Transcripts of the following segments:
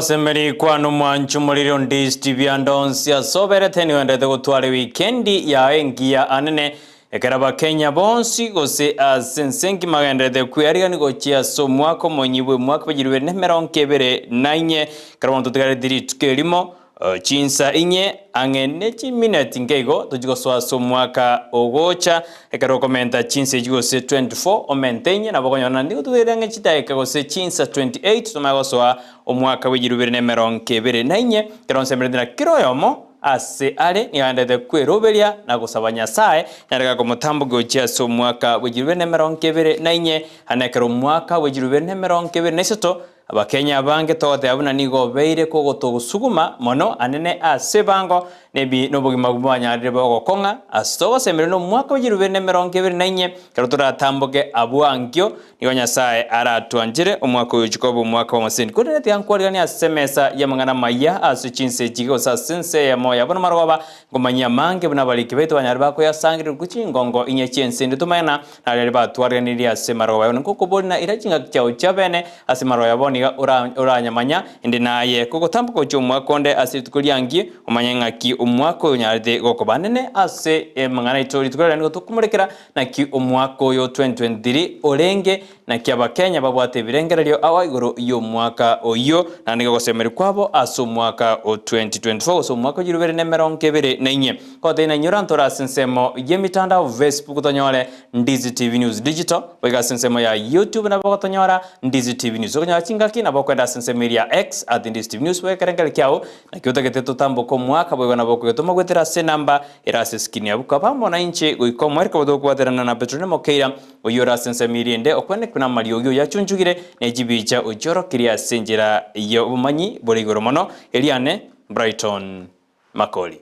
Semeri kwa numwanchu muliro Ndizi TV andonsi asoberete niwendete gutwara weekendi ya engia anene ekaraba Kenya bonsi gose asensengi magendete kuyarigani gochia so mwako monyibwe mwaka bajirwe nemeronkebere nainye karaba tutugare diri tukelimo chinsa inye angene chiminute ngego tujigoswa so mwaka ogocha ekaro komenta chinsa jigose 24 omentenye nabogonyona ndiko tuwerange chitaeka gose chinsa 28 tumagoswa omwaka w'igirubire nemeronkebere nainye karonsemberendera kiroyomo ase ale niandete kweroberia na gusaba Nyasaye nyarega komutambo gochia so mwaka w'igirubire nemeronkebere nainye anekero mwaka w'igirubire nemeronkebere neseto abakenya bange tote abuna nigo beire ko gotogusuguma mono anene ase bango nebi nobugima bwanyarire bogokonga astogo semere no mwaka w'igirubire nemeronkebere nainye karotora tamboge abwangyo nigo Nyasaye aratwanjire omwaka w'igikobo omwaka w'amaseni kodete yankwariga asemesa yamangana maya ase chinse jigo sa sense ya moya bona marwaba ngomanya mange buna baliki beto banyari bako yasangire kuchingongo inye chense nditumana nalere batwarganiri ase marwaba nkoko bona irachinga cyao cyabene ase marwaba niga uranyamanya indi naye kuko tambuko cyo mwakonde asitukuliangi umanyenga ki umwako nyaride goko banene ase mangana itori tukolera ngo tukumurekera na ki umwako yo 2023 orenge na ki abakenya babwate birengerero awa igoro yo mwaka oyo na nigo gosemeri kwabo aso mwaka o 2024 so mwaka jirubere nemeronkebere nainye kote na nyorantora sensemo yemitanda Facebook tonyore Ndizi TV News Digital wega sensemo ya YouTube na bokotonyora Ndizi TV News onya chinga kina bokwenda sensemeria X @Ndizi TV News wekerengel kyao na kiota geteto tambo ko mwaka bwe na bokwe tuma gwetera se namba irase skin ya buka pambo na inche goiko mwerka bodo kwaterana na Petra ne Mokeira oyora sensemeria nde okwene kuna marioyo yachunjugire nejibicha ojoro kiria senjera yo umanyi borigoro mono eliane BRIGHTON MAKORI.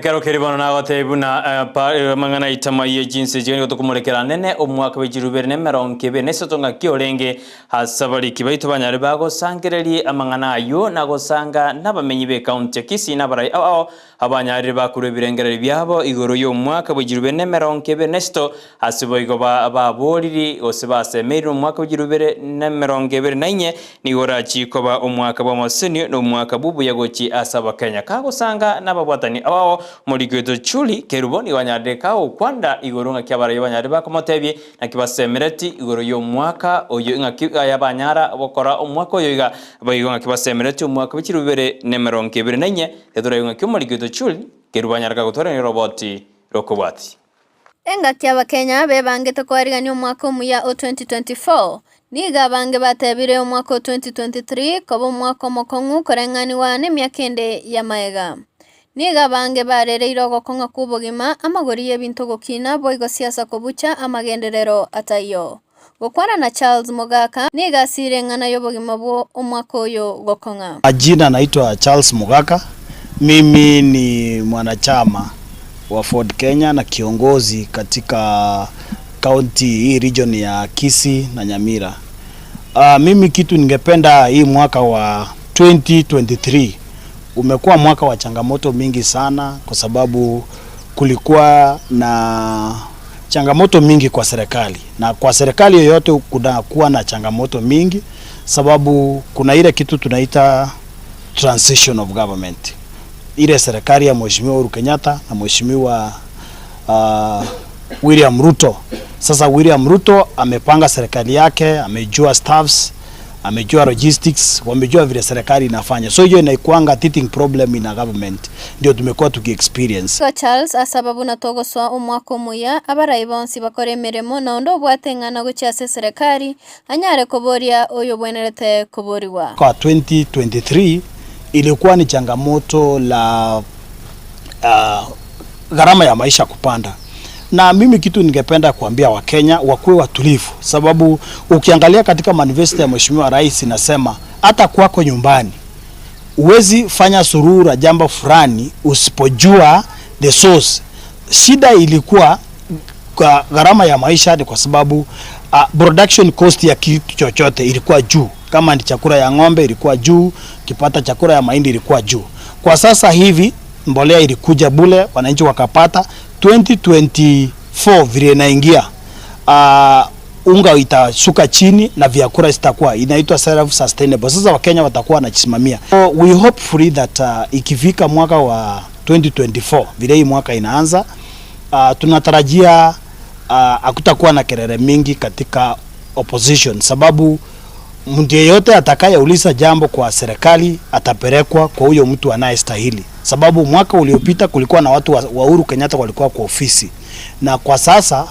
Kero keribona nagote buna mangana itamaye jinsi jeni gotokumurekera nene omwaka w'igirubere nemeronkebere nesotonga kiorenge hasabari kibaito banyari bago sangereri amangana ayo nagosanga nabamenyi be county Kisii nabarai aho abanyari bakuru birengereri byabo igoro yo mwaka w'igirubere nemeronkebere nesto asiboigo baboriri osebase mero mwaka w'igirubere nemeronkebere nainye nigora chikoba omwaka bw'amaseni no mwaka bubu yagochi asaba Kenya kagosanga nababwatani aho Morigwedo chuli keruboni wanyadeka ukwanda igorunga kyabara yabanyari bakomotebye nakibasemereti igoro yo mwaka oyo inga yabanyara bokora omwaka oyo iga bayigonga kibasemereti omwaka w'ikirubere nemeronkebere nainye edora yunga kyomorigwedo chuli kerubanyaraka gutwara ni roboti rokobati enga kyaba Kenya bebangete kwariganya omwaka omuya o 2024 niga bange batebire omwaka o 2023 kobo omwaka mokongu korengani wane myakende ya maega niga bange barereire ogokonga kubugima amagori y'ebintu gokina boigo siasa kobucha amagenderero atayo gokwara na Charles Mugaka niga sirengana y'obugima bwo omwaka oyo gokonga. Majina naitwa Charles Mugaka, mimi ni mwanachama wa Ford Kenya na kiongozi katika county hii region ya Kisii na Nyamira. Mimi kitu ningependa hii mwaka wa 2023 umekuwa mwaka wa changamoto mingi sana kwa sababu kulikuwa na changamoto mingi kwa serikali. Na kwa serikali yoyote kuna kuwa na changamoto mingi sababu kuna ile kitu tunaita transition of government. Ile serikali ya Mheshimiwa Uhuru Kenyatta na Mheshimiwa William Ruto. Sasa William Ruto amepanga serikali yake, amejua staffs, amejua logistics, wamejua vile serikali inafanya. So hiyo inaikuanga teething problem in a government. Ndio tumekuwa tuki-experience. Kwa Charles asababu natogoswa umwaka umuya abarai bonsi bakore mirimo na ndo bwatengana gucyase serikali anyare kuboria oyo bwenerete kuboriwa. Kwa 2023 ilikuwa ni changamoto la gharama ya maisha kupanda. Na mimi kitu ningependa kuambia Wakenya wakuwe watulivu, sababu ukiangalia katika manifesto ya Mheshimiwa Rais inasema hata kwako nyumbani uwezi fanya surura jambo fulani usipojua the source. Shida ilikuwa kwa gharama ya maisha ni kwa sababu production cost ya kitu chochote ilikuwa juu. Kama ni chakula ya ng'ombe ilikuwa juu, kipata chakula ya mahindi ilikuwa juu. Kwa sasa hivi mbolea ilikuja bule, wananchi wakapata. 2024 vile inaingia unga itashuka chini na vyakula zitakuwa inaitwa self sustainable. Sasa Wakenya watakuwa wanajisimamia. So we hopefully that ikifika mwaka wa 2024 vile hii mwaka inaanza, tunatarajia hakutakuwa na kelele mingi katika opposition, sababu mtu yeyote atakayeuliza jambo kwa serikali atapelekwa kwa huyo mtu anayestahili. Sababu mwaka uliopita kulikuwa na watu wa Uhuru Kenyatta walikuwa kwa ofisi, na kwa sasa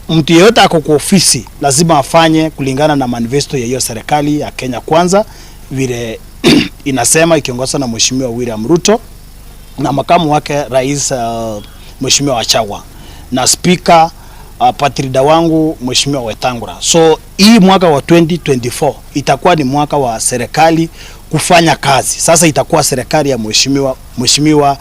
mtu yeyote ako kwa ofisi lazima afanye kulingana na manifesto ya hiyo serikali ya Kenya Kwanza vile inasema, ikiongozwa na Mheshimiwa William Ruto na makamu wake Rais Mheshimiwa Wachagua na speaker patrida wangu Mheshimiwa Wetangula. So hii mwaka wa 2024 itakuwa ni mwaka wa serikali kufanya kazi. Sasa itakuwa serikali ya Mheshimiwa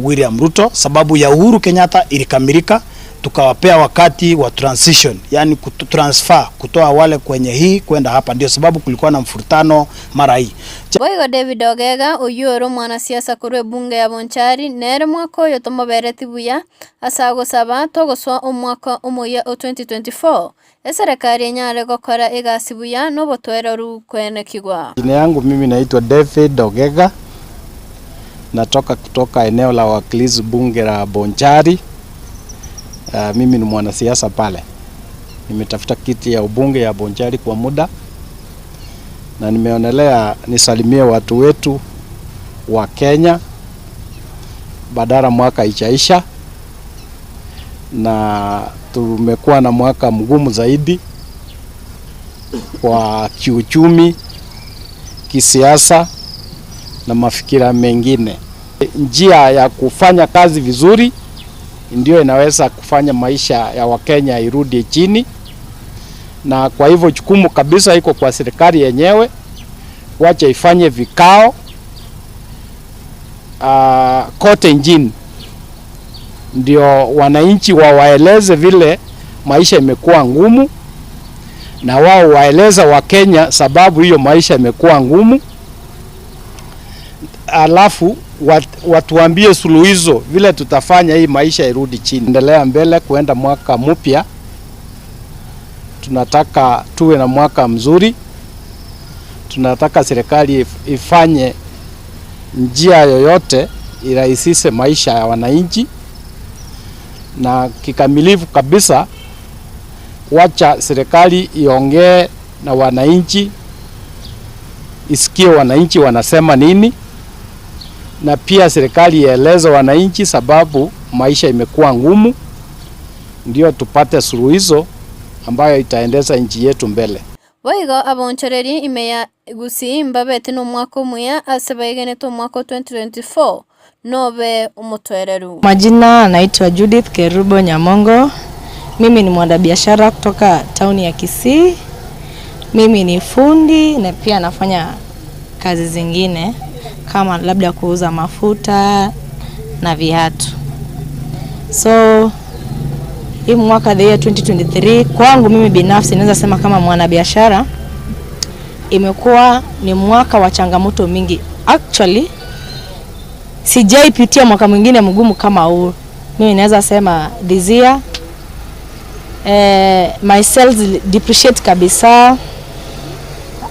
William Ruto, sababu ya Uhuru Kenyatta ilikamilika, tukawapea wakati wa transition, yani transfer kutoa wale kwenye hii kwenda hapa. Ndio sababu kulikuwa na mfurutano mara hii. Boigo David Ogega uyoro mwanasiasa kurwe bunge ya Bonchari nere mwako yotomobereti buya asago saba togoswa umwaka umuya 2024 serikali nyare gukora igasi buya no botwera ru kwene kigwa. Jina yangu mimi naitwa David Ogega, natoka kutoka eneo la wakilishi bunge la Bonchari. Mimi ni mwanasiasa pale. Nimetafuta kiti ya ubunge ya Bonchari kwa muda, na nimeonelea nisalimie watu wetu wa Kenya badala mwaka ichaisha, na tumekuwa na mwaka mgumu zaidi kwa kiuchumi, kisiasa na mafikira mengine. Njia ya kufanya kazi vizuri ndio inaweza kufanya maisha ya Wakenya irudi chini, na kwa hivyo jukumu kabisa iko kwa serikali yenyewe, wacha ifanye vikao kote nchini, ndio wananchi waeleze vile maisha imekuwa ngumu, na wao waeleza Wakenya sababu hiyo maisha imekuwa ngumu, alafu watuambie suluhizo vile tutafanya hii maisha irudi chini. Endelea mbele kuenda mwaka mpya, tunataka tuwe na mwaka mzuri. Tunataka serikali ifanye njia yoyote irahisishe maisha ya wananchi, na kikamilifu kabisa wacha serikali iongee na wananchi, isikie wananchi wanasema nini, na pia serikali ieleze wananchi sababu maisha imekuwa ngumu, ndio tupate suluhizo ambayo itaendesha nchi yetu mbele. Boigo abonchoreri imeya Gusii mbabete no mwaka umuya asebaigene to mwaka 2024 nobe umutwereru. Majina naitwa Judith Kerubo Nyamongo. Mimi ni mwanabiashara kutoka town ya Kisii. Mimi ni fundi na pia nafanya kazi zingine kama labda kuuza mafuta na viatu. So hii mwaka the year 2023 kwangu mimi binafsi naweza sema kama mwanabiashara imekuwa ni mwaka wa changamoto mingi. Actually sijaipitia mwaka mwingine mgumu kama huu. Mimi naweza sema this year my sales depreciate kabisa.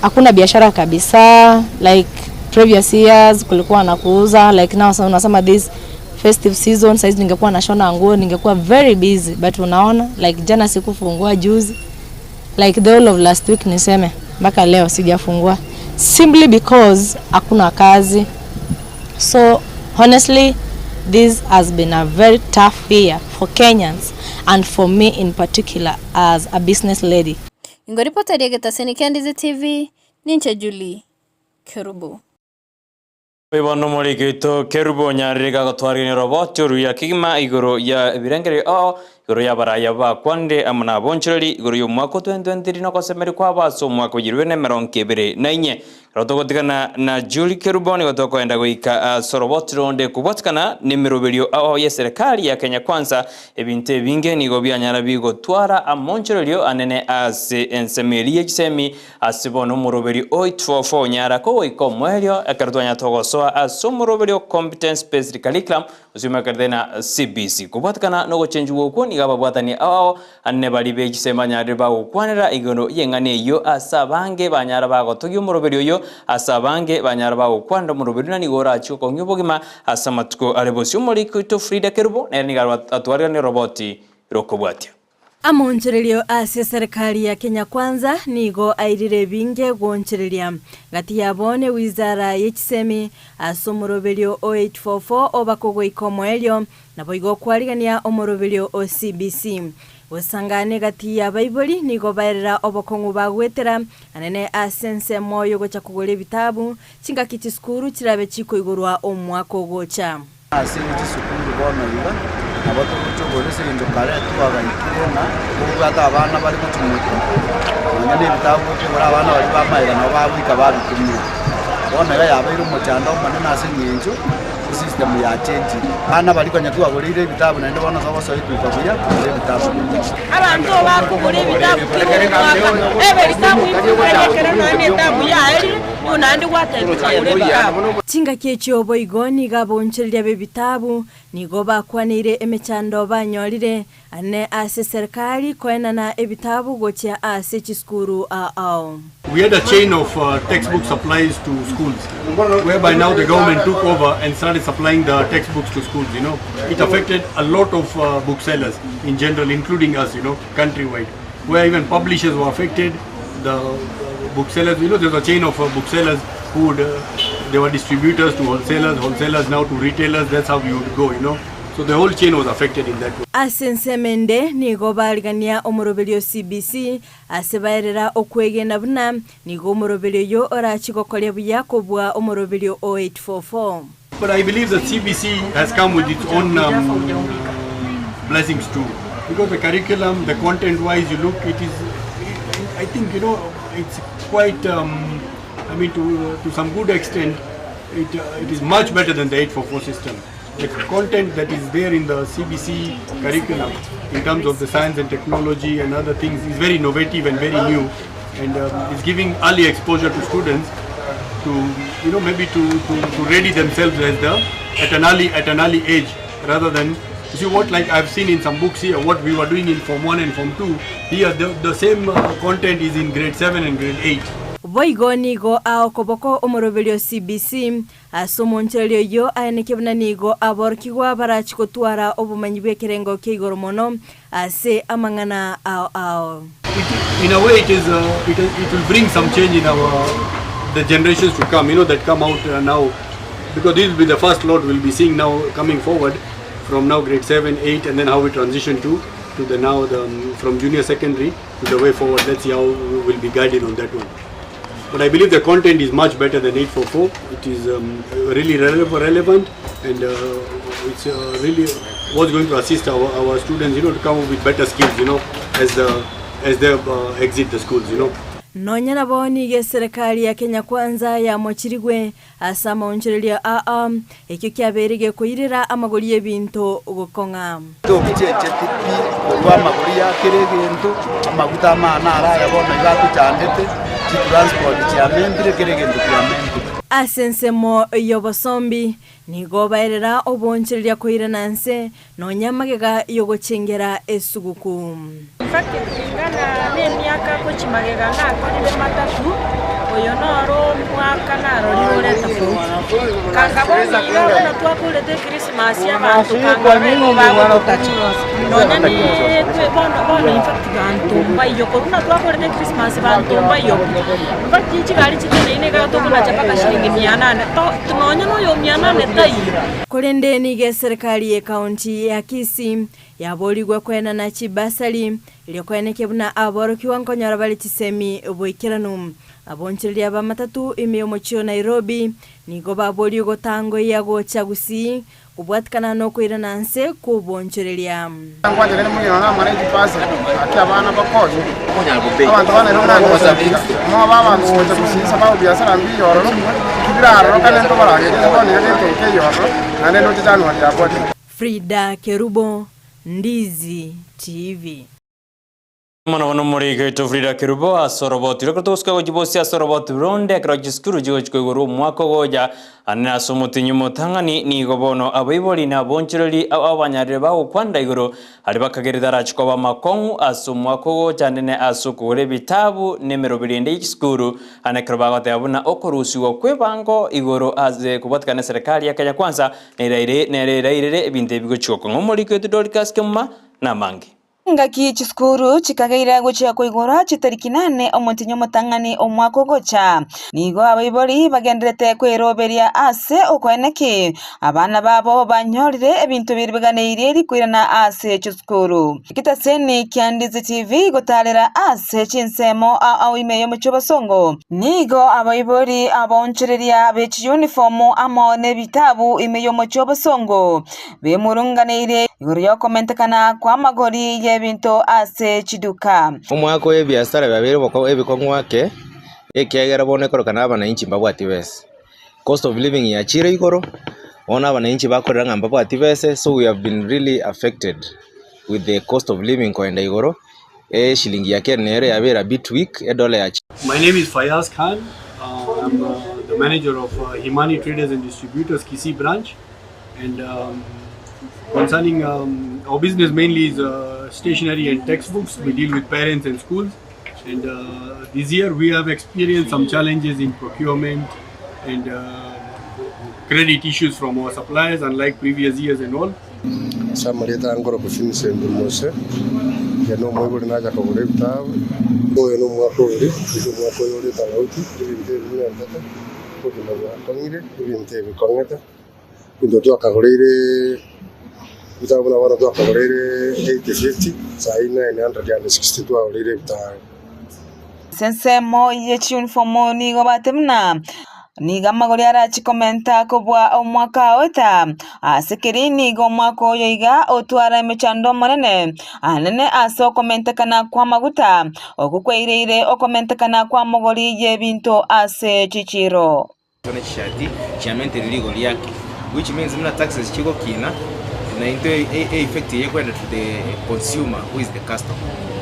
Hakuna biashara kabisa like previous years kulikuwa na kuuza, like now unasema this festive season saizi ningekuwa nashona nguo, ningekuwa very busy, but unaona like jana sikufungua juzi, like the whole of last week niseme mpaka leo sijafungua simply because hakuna kazi. So honestly, this has been a very tough year for Kenyans and for me in particular as a business lady. Ingoripota Diagetaseni Ndizi TV, Nincha Julie, Kerubo. Ibono muri gitu Kerubo nyarega gotwari ni robot ya kigima igoro ya birengere igoro ya baraya ba kwande amana boncheri igoro yo mwako 2023 no kosemeri kwa baso mwako jirwene meronkebere nainye rotogotikana na Julie Kerubo ni gotoko enda goika sorobot ronde kubotikana ni miroberio ya serikali ya Kenya Kwanza ebinte binge ni gobya nyara bigo twara amoncherio anene ase ensemeli gisemi asibono muroberio 844 nyara ko ikomwelio akartwanya togoso asomoroberio competence based curriculum usimakardena CBC kubotikana no gochenju woko ni gababwatani anne bali begisema nyare ba ukwanira igono yengane yo asabange banyara ba gotogyo muroberio yo asabange banyara ba ukwanda muroberio ni gora chuko nyubogima asamatuko alebosyo muri kuito Frida Kerubo ni garwa atwari ni roboti rokobwatia. Amonchererio ase serikali ya Kenya Kwanza nigo airire binge gwonchereria gati yabone wizara yechisemi asomoroberio 0844 obakogwe ikomoelio naboigo kwarigania omoroberio o CBC osangane gati ya Bible nigo bairira obokongu bagwetera anene asense moyo gocha kugole bitabu chinga kiti skuru kirabe chiko igorwa omwako gocha asenje sukuru bona biba abato kuchogorese indo kare twagaikirena kubata abana bari kutumuka ngane bitabu kora abana bari bamayira no babika babitumye bona ga yabairo muchando manena asenyenjo system ya change bana bari kwanya twagorire bitabu na ndabona zo bose twikabuya bitabu abantu bakugure bitabu ebe bitabu ibukere no bitabu yaeri unandi bitabu chinga kyecho boigoni gaboncheria be bitabu nigo bakwanire emechando banyorire ane ase serikali koenana ebitabu gochia ase chiskuru We had a chain of textbook supplies to schools, whereby now the government took over and started supplying the textbooks to schools. You know, it affected a lot of booksellers in general, including us. You know, countrywide, where even publishers were affected. The booksellers, you know, there's a chain of booksellers who would, they were distributors to wholesalers, wholesalers now to retailers. That's how you would go. You know. So the whole chain was affected in that way. Asensemende nigo barigania omoroberio CBC asebairira okwegenda buna nigo omoroberio yo orachikokolia buya kobwa omoroberio 0844. But I believe that CBC has come with its own blessings too, because the curriculum, the content-wise, you look, it is, I think, you know, it's quite. I mean, to some good extent, it is much better than the 844 system. The content that is there in the CBC curriculum in terms of the science and technology and other things is very innovative and very new, and is giving early exposure to students to, you know, maybe to ready themselves as at an early age, rather than, you see what, like I've seen in some books here, what we were doing in Form 1 and Form 2, here the same content is in grade 7 and grade 8. Boigo nigo koboko omoroberio CBC asomoncherio yo aenekebna nigo aborkigwa barachiko twara obumanyi bwekerengo keigoro mono ase amangana In a way, it will bring some change in the generations to come, you know, that come out now, because this will be the first lot we'll be seeing now coming forward from now grade 7, 8, and then how we transition to the now from junior secondary to the way forward. Let's see how we will be guided on that one. But I believe the content is much better than 844. It is really relevant, and it's really what's going to assist our students, you know, to come up with better skills, you know, as they exit the schools, you know. Nonya na boni ge serikali ya Kenya Kwanza ya mochirigwe asama oncherelia ekyo kyaberege koirira amagori y'ebintu ugokonga to bicheche tipi kwa magori ya keregento amaguta amana araya bona gatu chandete transport ya membire keregento ya membire asensemo yobosombi nigo baerera obonchereria koirana nse no nyamagega yogochengera esuguku. Fakti kulingana n'emyaka kuchimagega nakorire matatu oyo noro mwaka naro lirore tofauti kangaboni irore na twakurete Christmas y'abantu kangabeni bagutachi nonya ni bono infakti bantumba iyo koruna twakurete Christmas bantumba iyo fakti chigari chitene gato kuna chapaka shilingi 800 tunonya no yo 800 tai Kolende nige serikali ya kaunti ya Kisii yaboligwe kwena na chibasali iliyokweneke buna aboro kiwankonyara bali chisemi boikiranu aboncheria ba matatu imyomochio Nairobi nigo baboligo tango yago cha Gusii kubwatikana no kwirana nse kubonchereria ngwanje ne munyo na manage pass ati abana bakoje abantu bana rona ngosabika mo baba ngoje Gusii sababu biashara mbi yoro kibiraro kana ndo barage ngo ne ke yoro nane no tjano ya bodi Frida Kerubo, Ndizi TV. Mwana muri geto Frida Kerubo asoroboti rokotoska gojibosi asoroboti ronde krajiskuru jigojiguru mwako goja anna somutinyu motangani ni gobono abaiboli na bonchiroli abanyarire bawo kwanda igoro ari bakageridara chikoba makongu asumwako goja nene asukure bitabu nimero 2 y'ikskuru anakrabagate abuna okorusiwa kwebango igoro aze kubatkana serikali ya Kenya Kwanza nerire ebinte bigochiko ngomuri geto dolikaskema na mangi ngaki chiskuru chikageira gocha koigora chitariki 8 omontinyo motangani omwako gocha nigo abaibori bagenderete kweroberia ase okweneki abana babo banyorire ebintu biribeganeire rikwirana ase chiskuru kitaseni Ndizi TV gotalera ase chinsemo au imeyo muchobasongo nigo abaibori abonchereria bechi uniform amone bitabu imeyo muchobasongo bemurunganeire igoro yokomentekana kwa magori binto ase chiduka omwako ebiasara babere boko ebikongwake ekiagera bone korokana abana inchi mbabwati bese cost of living ya chire igoro ona abana inchi bakorera ngamba bwati bese so we have been really affected with the cost of living koenda igoro shilingi yake nere yabera bit week $1 ya. My name is Fayaz Khan. I'm the manager of Himani Traders and Distributors Kisii branch, and concerning our business mainly is stationery and textbooks. We deal with parents and schools, and this year we have experienced some challenges in procurement and credit issues from our suppliers, unlike previous years and all. Samarita angoro kufinise ndumose yano mwebuli naja kogore bitawe oyo no mwakore mwako yore talauti ibinte bimwe ndata kugina bwakongire ibinte bikongeta indoto akagorire bitawe na wana akagorire 850 sai 962 agorire bitawe sensemo yechi uniform ni gobatemna niga magori arachikomenta kubwa omwaka ota asekerini go mwaka oyoiga otwara emechando monene anene aso komentekana kwa maguta okukweirire okomentekana kwa mogori yebinto ase chichiro zone chishati chiamente legal yake which means mna taxes chiko kina na into effect yekwenda to the consumer who is the customer.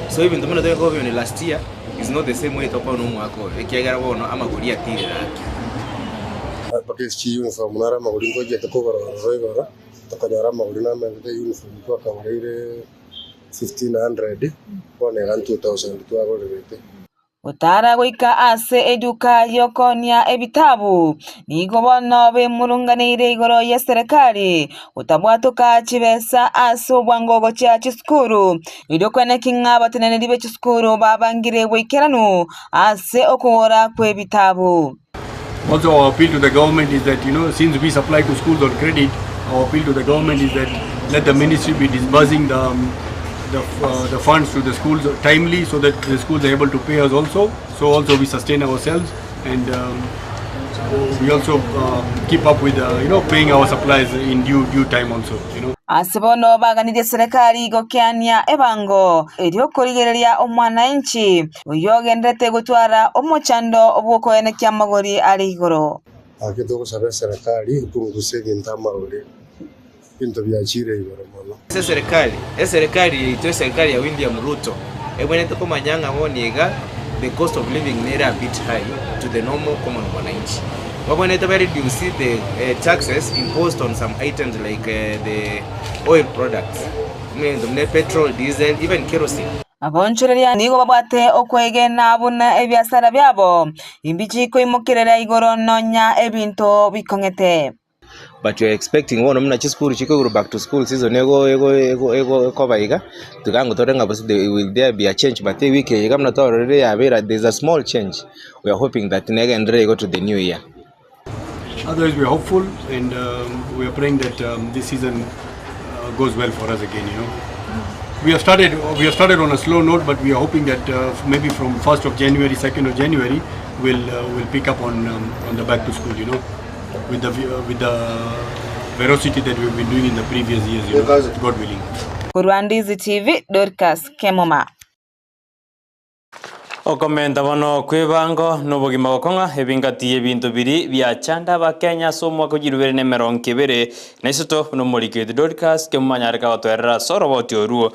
So even the money that government last year is not the same way to pay no mwaka ekiagara bono amagori atire raki because chi uniform nara magori ngo jete ko barora takanyara magori na mende uniform ko akabare 1500 one and 2000 to agorete utara goika ase eduka yokonia ebitabu nigo bono be murunganire igoro ya serikali utabwatoka chibesa aso bwangogo cha chiskuru idokwene kinga batenene dibe chiskuru babangire wekeranu ase okora kwe bitabu. Also, our appeal to the government is that, since we supply to schools on credit, our appeal to the government is that let the ministry be disbursing the funds to the schools timely, so that the schools are able to pay us also. So also we sustain ourselves, and we also keep up with paying our supplies in due time also. Asibono baganije serikali gokyania ebango eriokorigereria omwananchi uyogendete gutwara omochando obwoko ene kyamagori ari igoro akito gusaba serikali ipunguse gintamagori bintu byachire igoro mono serikali ito serikali ya William Ruto ebonete ko manyanga ngoniga the cost of living nera a bit high to the normal common mwananchi we're going to reduce the taxes imposed on some items like the oil products, the petrol, diesel, even kerosene. Abonchoreria nigo babwate okwege nabuna ebyasara byabo imbiji ko imukirera igoro nonya ebinto bikongete. But you're expecting one mna school chiko back to school season ego kobaiga tukango torenga basi will there be a change, but week yegamna to already there's a small change. We are hoping that nega and go to the new year. Otherwise we are hopeful, and we are praying that this season goes well for us again, you know. We have started on a slow note, but we are hoping that maybe from 1st of January, 2nd of January we'll pick up on the back to school, you know, with the velocity that we've been doing in the previous years, you know, God willing. Ndizi TV, Dorcas Kemoma. Okomenta bono kwibango n'obugima gokonga ebingati ebintu biri bya chanda ba Kenya so mwaka ojirubere ne meronkebere naisoto no molikete Dorcas kemanyareka batwerera soroboti oruo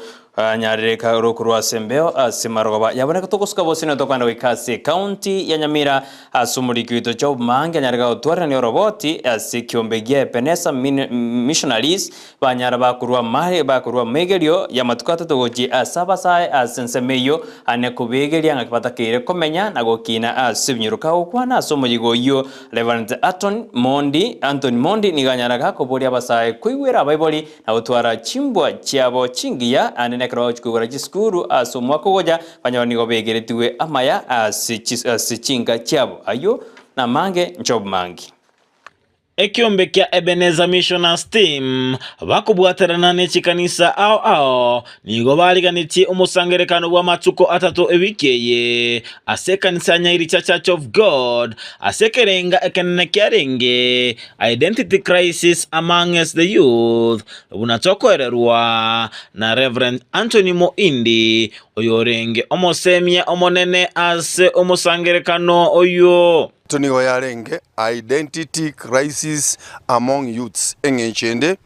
nyareka rokurwa sembeo asimaroba yaboneka tokosuka bosine tokanda wikase county ya Nyamira asumulikito job mange nyareka otwara ne roboti asikyombegie penesa missionaries banyara bakurwa mare bakurwa megerio ya matukata togoji asaba sai asensemeyo anekubegeria ngakbatakire komenya nagokina asibnyiruka okwana somoyigo yo Reverend Anthony Mondi niganyaraga koboria basai kuiwera baiboli na utwara chimbwa chiabo chingiya anene kro chukura chiskuru asomwako goja banyoni gobegeretiwe amaya asichinga chiabo ayo na mange njob mangi ekiombe kya Ebenezer Missioners Team bakubwaterana n'ekikanisa ao nigo baliganitie umusangerekano bwa matuko atatu ebikeye asekanisa nyairi cha Church of God asekerenga ekenene kyarenge identity crisis amongst the youth bunatokorerwa na Reverend Anthony Moindi oyorenge omosemia omonene ase umusangerekano oyo Tunigo yarenge identity crisis among youths engechende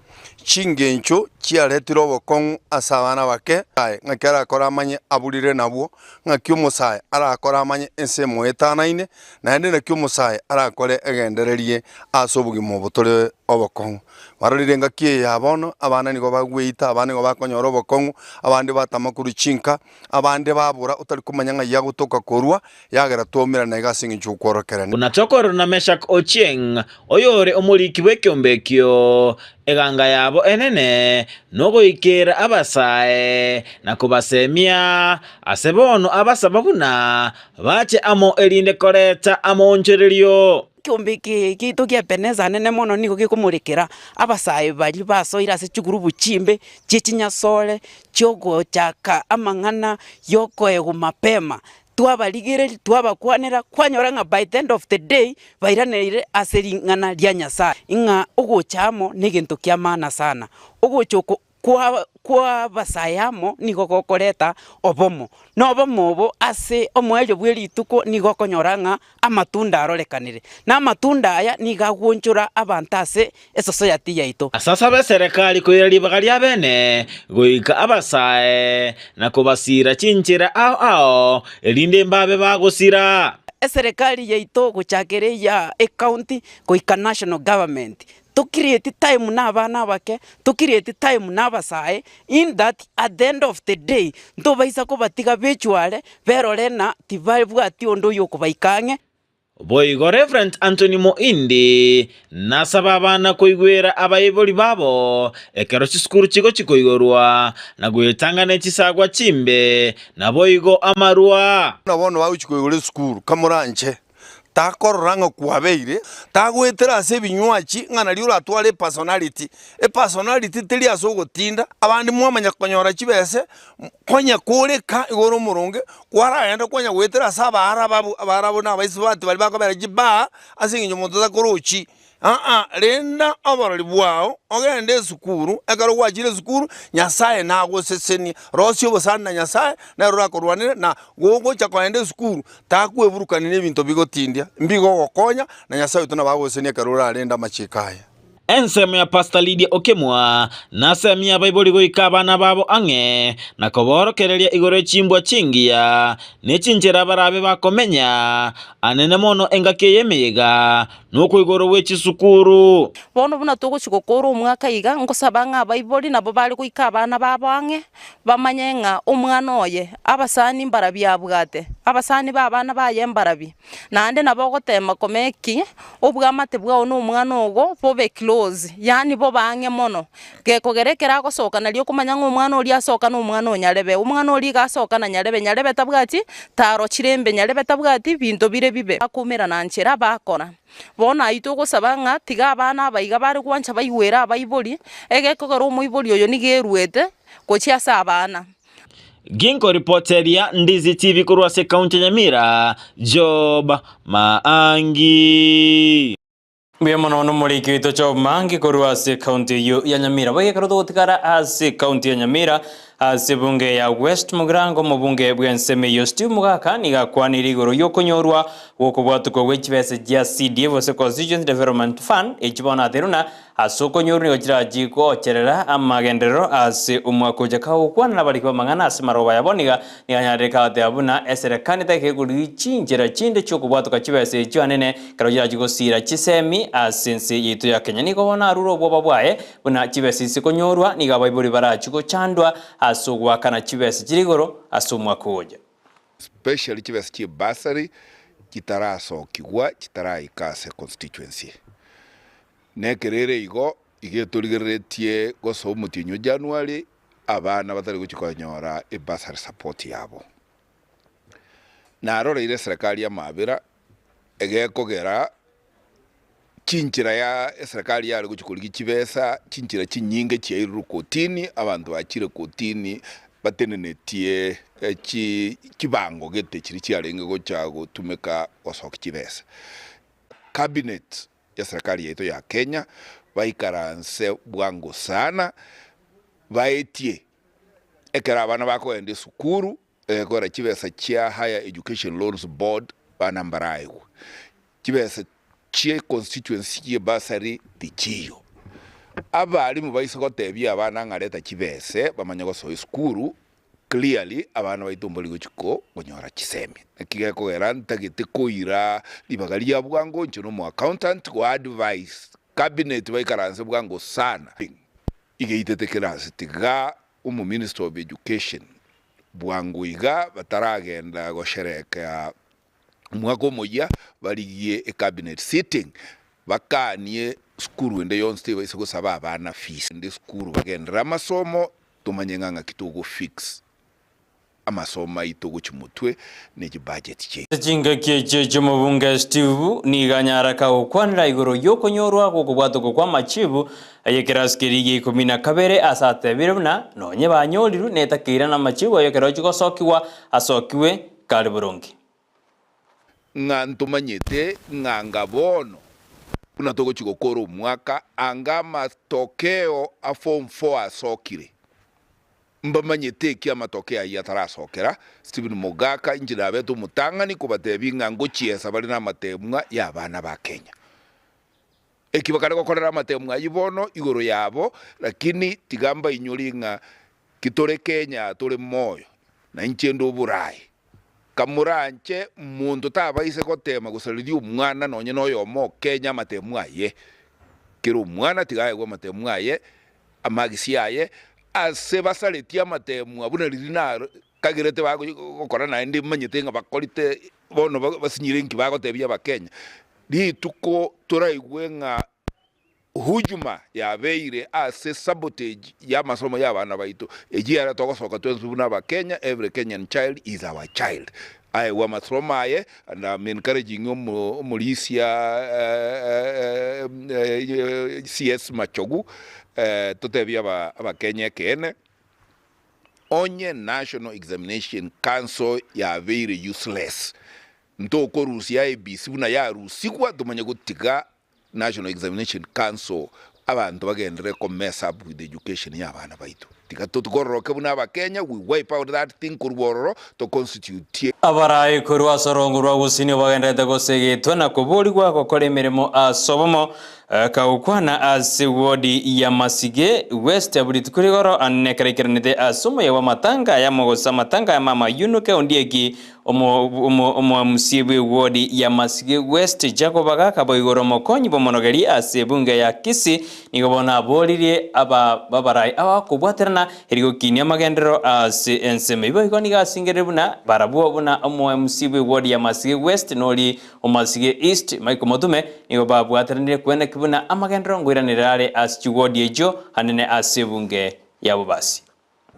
chingencho chiaretiro bokong asabana bake ngakera akora amanye aburire nabwo ngakyo musaye arakora amanye ense moetanaine na ende nakyo musaye arakore egendererie asobugimo butore obokong marorire ngakie yabono abana nigo bagweita abana nigo bakonyora obokong abandi batamakuru chinka abandi babura utari kumanya nga yagutoka korwa yagera tomira na igasingi chukorokerana unatokoro na Meshak Ochieng oyore omuliki bwekyombekyo eganga yabo enene nogo ikera abasae na kubasemia asebono abasababuna bache amo elinde koreta amonchererio kyombeki gitu kya Ebenezer nene mono niko gikumurikira abasae bali basoira se chuguru buchimbe chichinyasole chogo chaka amangana yoko ego mapema twabaligire twabakwanira kwanyora nga by the end of the day bairanire aseringana lya Nyasaye inga ugochamo nigintu kya maana sana ugochoko kwa basayamo nigo gokoreta obomo no bomo ase omwelyo bwerituko nigo konyoranga amatunda arorekanire na amatunda aya nigagwonchura abantase eso society yaito asasa be serikali koyeri bagali abene goika abasae na kubasira chinchira ao elinde mbabe bagosira serikali yaito gochakere ya county goika national government to create time na abana bake to create time na abasae in that at the end of the day ndo baisa ko batiga bechuale berorena tibabwati ondo yoko baikange boigo Reverend Anthony Moindi nasaba abana koigwera abayiboli babo ekero chiskuru chigo chikoigorwa na gwetangana chisagwa chimbe na boigo amarua nabono bauchikoigore skuru kamuranche takororanga kwabeire tagwetera ase binywachi ngana ri uratware personality teri asogotinda abandi mwamanya konyora chibese konya kureka igoro murunge kwaraenda konya gwetera asa barabo na baisi bati bali bakobera jiba asinginyo motoza korochi renda abarali bwao ogende sukuru ekaro gwachire sukuru Nyasaye nagoseseni rosio bosana Nyasaye na rurakorwanire na gogo chakwende sukuru takweburukanire ebinto bigotindia mbigo gokonya na Nyasaye tuna bagoseni ekaro rarenda machikaya ensemo ya Pastor Lydia Okemwa nasemia baiboli goika abana babo ange na koborokereria igoro chimbwa chingia nechinjera barabe bakomenya anene mono engake yemega nuko igoro wechi sukuru bono buna tuguchigokora omwaka iga ngosaba ng'a abaibori nabo bari goika abana babange bamanye ng'a omwana oye abasani mbarabi abwate abasani babana baye mbarabi nande nabo gotema komeki obwamate bwao n'omwana ogo bobe close yani bo bange mono gekogerekera agosoka nario kumanya ng'a omwana ori asoka n'omwana onyarebe omwana ori gasoka na nyarebe tabwati taro chirembe nyarebe tabwati binto bire bibe akumira na nchera bakora bona ito gosaba ng'a tiga abana abaiga bari gwancha baigwera abaibori egekogera omoibori oyo nigeruete gochiasa abana. Ginko reporteria Ndizi TV kurwase kaunti Nyamira Job Maangi. Biamono no muriki to Job Maangi kurwase kaunti ya Nyamira bagekaro dotikara ase kaunti ya Nyamira ase bunge ya West Mugrango mubunge bwenseme yostu mugaka niga kwanira igoro yokonyorwa wokubwatuko wechibese gya CDA vose Constituency Development Fund echibona deruna asokonyorwa yochira jiko ocherera amagendero ase umwako jakao kwana nabarikwa mangana ase maroba yaboniga niganyareka ate abuna eserekani take guri chinjera chinde chokubwatuka chibese chwanene karojira jiko sira chisemi ase nse yitu ya Kenya niko bona aruro bwoba bwaye buna chibese sikonyorwa niga baiburi barachiko chandwa asogwa kana chibese chirigoro asomwa koja especially chibese chi basari kitaraso kigwa kitaraikase constituency nekerere igo igeturigeretie goso mutinyo January abana batari guchikonyora basari support yabo narore ile serikali ya mabira egekogera chinchira ya serikali yari guchikuligi chibesa chinchira chinyinge chairu kotini abantu bachire kotini batenenetie chibango gete chiri chiarenge gochago tumeka osoka chibesa cabinet ya serikali yetu ya Kenya baikaranse bwangu sana baetie ekera abana bako ende sukuru gora chibesa chia Higher Education Loans Board banambarayo chibesa chie constituency ye basari tichiyo abali mubaisa gotebia abana ngareta chibese bamanya goso sukuru clearly abana baitumboli gochiko gonyora chisemi nakige kogeranta gite koira libagari ya bwango nchono mu accountant go advice cabinet baikaranse bwango sana igeitetekerase tiga umu Minister of Education bwango iga bataragenda goshereka mwako moja baligie cabinet sitting bakanie skuru ende yonste baise gusaba abana fees ende skuru bagendera amasomo tumanyenganga kitugo fix amasoma itugo chimutwe ne budget che chinga kyeche mubunge Steve ni ganyara ka okwanira igoro yokonyorwa kokubwatuko kwa machibu ayekeraskirigi 12 asate biruna nonye banyoliru netakira na machibu ayekero chikosokiwa asokiwe kaliburungi ngantumanyete ngangabono unatogo chikokoro mwaka anga matokeo a form 4 asokire mbamanyete kia matokeo ya tarasokera Stephen Mogaka injira betu mutangani kubatebi ngango chiesa bali na matemwa ya bana ba Kenya ekibakare gokorera matemwa yibono igoro yabo lakini tigamba inyolinga kitore Kenya tore moyo na inchendo burai kamuranche mundu tabaise gotema gusaliria umwana nonye noyo Kenya matemwa ye kiro umwana tigaye gwa matemwa ye amagisi yaye ase basaletia matemwa buna lirina kagirete bago gokora na ndi manyete nga bakolite bono basinyire nki bagotebia ba Kenya lituko turaigwe nga hujuma ya beire ase sabotage ya masomo ya bana baitu ejiara togosoka twezubuna ba Kenya. Every Kenyan child is our child. I wa masomo aye and I'm encouraging Mulisia CS Machogu totebia ba Kenya kene onye National Examination Council ya very useless ntoko rusia ABC buna ya rusikwa tumanya gutiga National Examination Council abantu bagendere ko mess up with the education ya bana baitu tikatutugororoke buna ba Kenya. We wipe out that thing kurbororo to constitute abarai kurwa sorongo rwa Gusii bagendete gosegitwa na kuburirwa gukora imirimo asobomo kaukwana ase wodi ya Masige West aburitukuri anne karekeranite asomo ya matanga ya mogosa matanga ya mama yunuke ondieki omo musibe wodi ya Masige West Jacobaga kaboigoro mokonyi bomonogeri ase bunge ya Kisii nigobona bolirie aba babarai aba kubwaterana erigo kinya magendero ase enseme ibo ni gasingerebuna barabuo buna omo musibe wodi ya Masige West noli omasige East Michael Modume nigo babwateranire kwene kibuna amagendero ngwiranirare as wodi ejo hanene ase bunge ya bubasi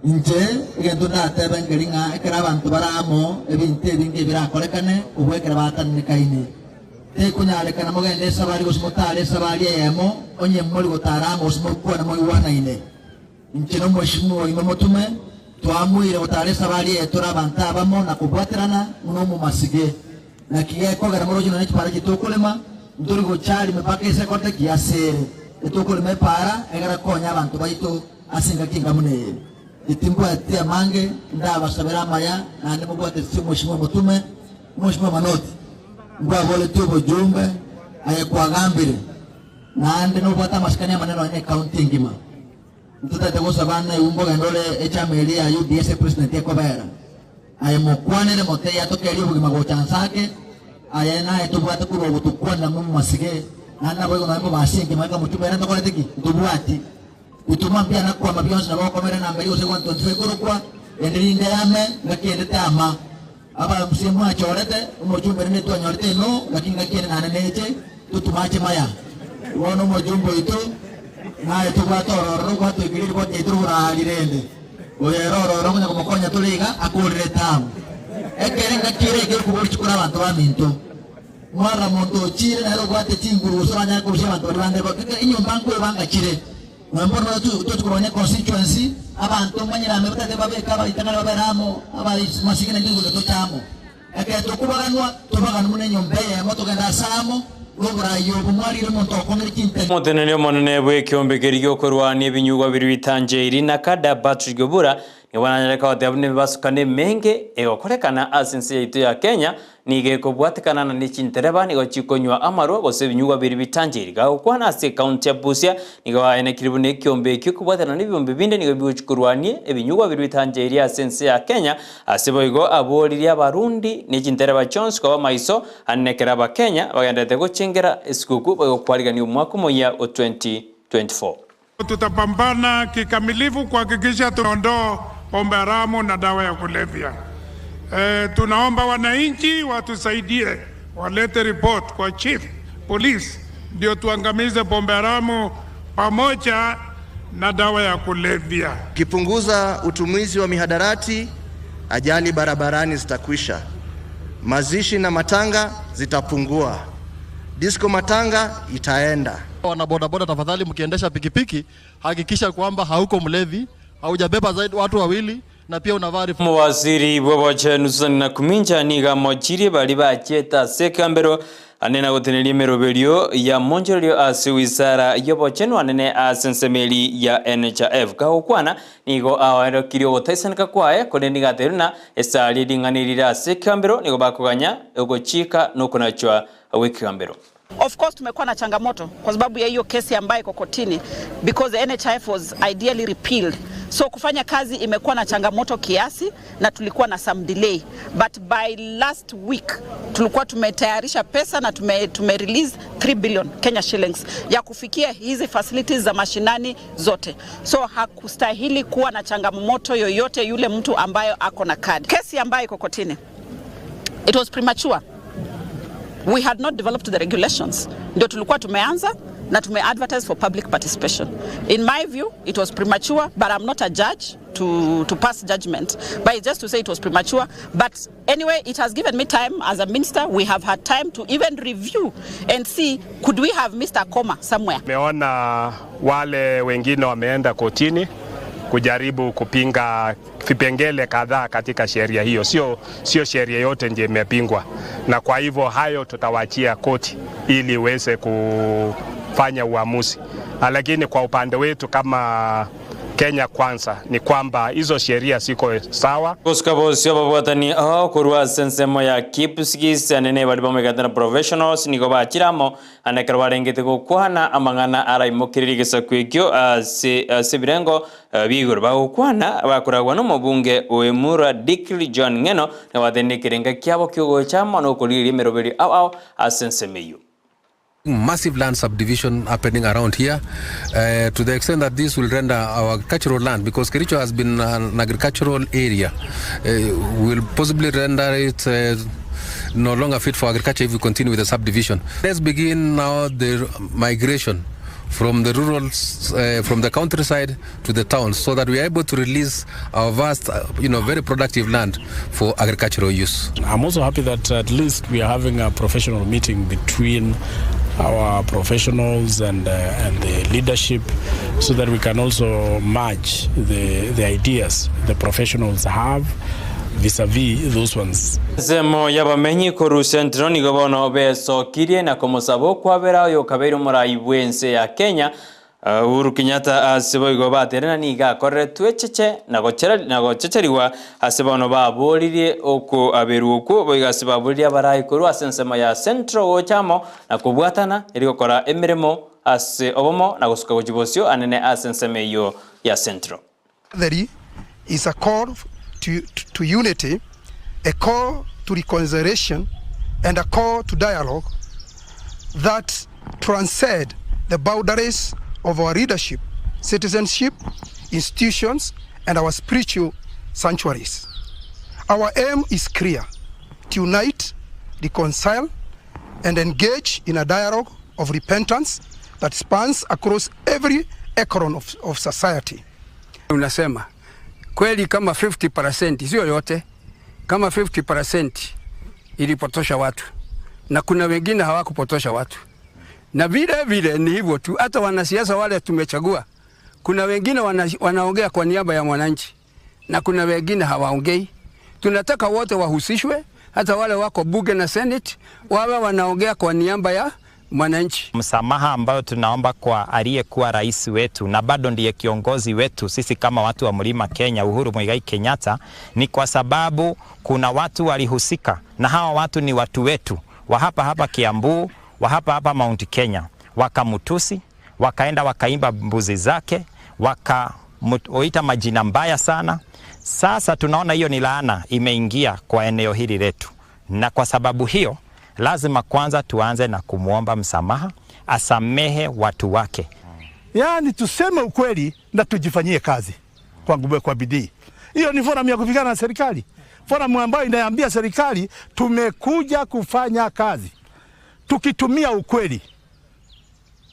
nje igenduna tebengeringa ekera abantu baramo ebinte binge birakorekane ubwekera batanikaine te kunyalekana mugende sabari gusmutale sabari EYEMO onye muri gotaramo smukona mo iwanaine nje no mheshimiwa Motume twamuire gotare sabari etorabanta abamo na kubwaterana muno mu Masige na kigeko garamoro jino n'ekipara gitukulema nduri gochari mepaka ise kote kiasere etukulema para egara konya abantu baito asinga kinga muneye itimbo atia mange ndabasabira amaya nande mubwate mheshimiwa Motume mheshimiwa Manoti ngwa vole tubo jumbe ayekwagambire nande no bwata maskania maneno ya county ngima mtutate gusabana umbo gandole echameli ya UDS president yakobera ayemokwanere moteya tokeri ubugima gochansake ayena etubwate kubo gutukwana mu Masige nanda boyo nabo basinge maka mutubera ndokoreteki tubwati utumambia na kwa mabionzi na bakomera na mbere yose 125 kurukwa endirinde yame ngakiende tama aba msimu achorete umujumbe ne to nyorete no lakini ngakiende na neche tutumache maya wono mujumbe ito na etubwatororo kwa twigirire kwa teturura alirende oyeroro ronya kumukonya tuliga akurire tamu ekere ngakire ke kubuchikura abantu baminto mwara mondo chire na ro gwate chinguru soranya kurusha abantu bande bakike inyo mbango bangakire mwambona tutukubonye constituency abantu manyira mebutate babeka baitangala baberamo abali Masigina ngingo tutamo eke tukubaganwa tubagana munenyo mbeye moto ganda samo loburayo bumwarire monto komere kinte motenele monene bwe kyombe keryo korwani ebinyugwa biri bitanje iri nakada battery gobura niwananyereka watabune basukane menge egokorekana asense yitu ya Kenya nige kubwatikana na nichintereba nigo chikonywa amaro gose binyugwa biri bitanjiri gaho kwana ase county ya Busia nigo ene kiribune kyombe kyukubwatana n'ibihumbi binde nigo biuchikurwanie ebinyugwa biri bitanjiri asense ya Kenya aseboigo aboliri abarundi nichintereba chons kwa maiso annekera ba Kenya bagendete gochengera esikuku bago kwaligani umwaka moya 2024. Tutapambana kikamilifu kuhakikisha tunaondoa pombe haramu na dawa ya kulevya. Tunaomba wananchi watusaidie, walete report kwa chief police ndio tuangamize pombe haramu pamoja na dawa ya kulevya. Kipunguza utumizi wa mihadarati, ajali barabarani zitakwisha. Mazishi na matanga zitapungua. Disco matanga itaenda. Wana bodaboda tafadhali mkiendesha pikipiki hakikisha kwamba hauko mlevi, haujabeba zaidi watu wawili na pia unavaa Waziri boboche nusani na kuminja niga mochiri bali bacheta sekambero anena gotenelia meroberio ya monjorio ase wizara yobochenu anene asensemeli ya NHIF kahukwana nigo awero kirio gotaisanika kwae kone nigateruna esali dinganirira sekambero nigo bakoganya ogochika nukunachwa wikambero. Of course tumekuwa na changamoto kwa sababu ya hiyo kesi ambayo iko kotini because the NHIF was ideally repealed. So kufanya kazi imekuwa na changamoto kiasi na tulikuwa na some delay. But by last week tulikuwa tumetayarisha pesa na tume release 3 billion Kenya shillings ya kufikia hizi facilities za mashinani zote. So hakustahili kuwa na changamoto yoyote yule mtu ambayo ako na kadi. Kesi ambayo iko kotini, it was premature. We had not developed the regulations. Ndio tulikuwa tumeanza na tume-advertise for public participation. In my view, it was premature, but I'm not a judge to pass judgment. But just to say it was premature. But anyway, it has given me time as a minister. We have had time to even review and see, could we have missed a comma somewhere? Meona wale wengine wameenda kotini kujaribu kupinga vipengele kadhaa katika sheria hiyo. Sio sheria yote ndiye imepingwa. Na kwa hivyo hayo tutawachia koti ili iweze kufanya uamuzi. Lakini kwa upande wetu kama Kenya Kwanza ni kwamba hizo sheria siko sawa. Kuskabo sio babwatani kurwa sensemo ya Kisii anene bali bamegata professionals niko bachiramo anakarwarengete kukwana amangana araimokirigisa kwekyo sebirengo bigoro bakwana bakuragwa no mubunge Wemura Dikli John Ngeno na wadenekirenga kyabo kyogo chama no kuliri meroberi asensemeyo. Massive land subdivision happening around here to the extent that this will render our agricultural land, because Kericho has been an agricultural area, will possibly render it no longer fit for agriculture if we continue with the subdivision. Let's begin now the migration from the rural, from the countryside to the towns, so that we are able to release our vast, very productive land for agricultural use. I'm also happy that at least we are having a professional meeting between our professionals and the leadership, so that we can also match the ideas the professionals have vis-a-vis those ones. Semo yabamenyi koru centro ni gobono beso kirie na komosabo kwabera yo kabero murai bwense ya Kenya Uhuru Kenyatta asebo igobaterana niga korre twecheche na gochecheriwa asebono babolirie oko aberuko boigasiba bolia barai koru asensema ya centro ochamo na kubwatana iri gukora emirimo ase obomo na gusuka gujibosio anene asenseme yo ya centro. There is a call to unity, a call to reconciliation, and a call to dialogue that transcend the boundaries of our leadership, citizenship, institutions, and our spiritual sanctuaries. Our aim is clear: to unite, reconcile, and engage in a dialogue of repentance that spans across every echelon of society. Unasema kweli kama 50%, sio yote, kama 50% ilipotosha watu na kuna wengine hawakupotosha watu. Na vile ni hivyo tu, hata wanasiasa wale tumechagua, kuna wengine wanaongea kwa niaba ya mwananchi na kuna wengine hawaongei. Tunataka wote wahusishwe, hata wale wako bunge na senate wawe wanaongea kwa niaba ya mwananchi. Msamaha ambayo tunaomba kwa aliyekuwa rais wetu na bado ndiye kiongozi wetu sisi kama watu wa Mlima Kenya, Uhuru Muigai Kenyatta, ni kwa sababu kuna watu walihusika, na hawa watu ni watu wetu wa hapa Kiambu, wa hapa Mount Kenya, wakamutusi, wakaenda wakaimba mbuzi zake, wakamuita majina mbaya sana. Sasa tunaona hiyo ni laana imeingia kwa eneo hili letu, na kwa sababu hiyo lazima kwanza tuanze na kumuomba msamaha, asamehe watu wake. Yaani tuseme ukweli na tujifanyie kazi kwa bidii. Hiyo ni forum ya kupigana na serikali. Forum ambayo inaambia serikali tumekuja kufanya kazi, tukitumia ukweli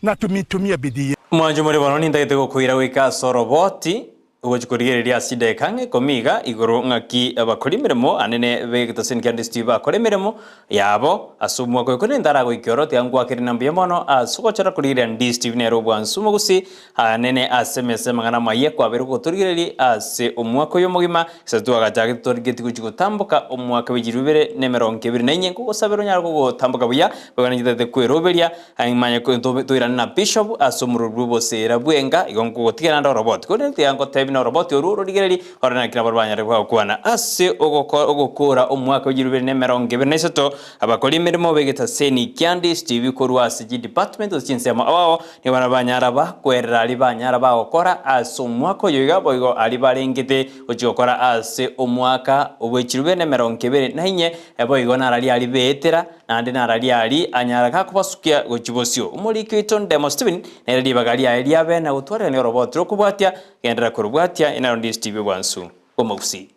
na tumitumia bidii. Mwanju muri banoni ndagitego kuira wika soroboti ugochukurigereria side kange komiga igoro ngaki abakolimiremo anene begitasen kandi Steve akolimiremo yabo asumwa ko kone ndara go ikyoro tyangwa kirina mbiyemono asugochara kurigereria ndi Steve nero bwansumo Gusii anene asemese mangana maye kwa beruko turigereria ase omwako yo mugima satwa gachage torigeti gutambuka omwaka w'ijirubere nemero 2024 ko sabero nyarako gutambuka buya bagana gitete kweroberia ayimanya ko toirana na bishop asumuru rubo sera bwenga igonko gotigana ndo robot ko ntiyango na roboti oruro digereri orana kina barbanya kwa kwana ase ogokora omwaka w'ijirubere nemero 2023 abakoli mirimo begeta seni kandi Steve korwa CG department ochinsema awo ni barabanyara bakwerera ali banyara bakora ase omwaka yoga boigo ali barengete ochikora ase omwaka obw'ijirubere nemero 2024 eboigo narali ali betera nandi narali ali anyara kakubasukia gochibosio umuliki witon demo Steven nerali bagali ali abe na utware ne robot rokubwatia gendera kurubwatia inarondi Steve Bwansu Gusii.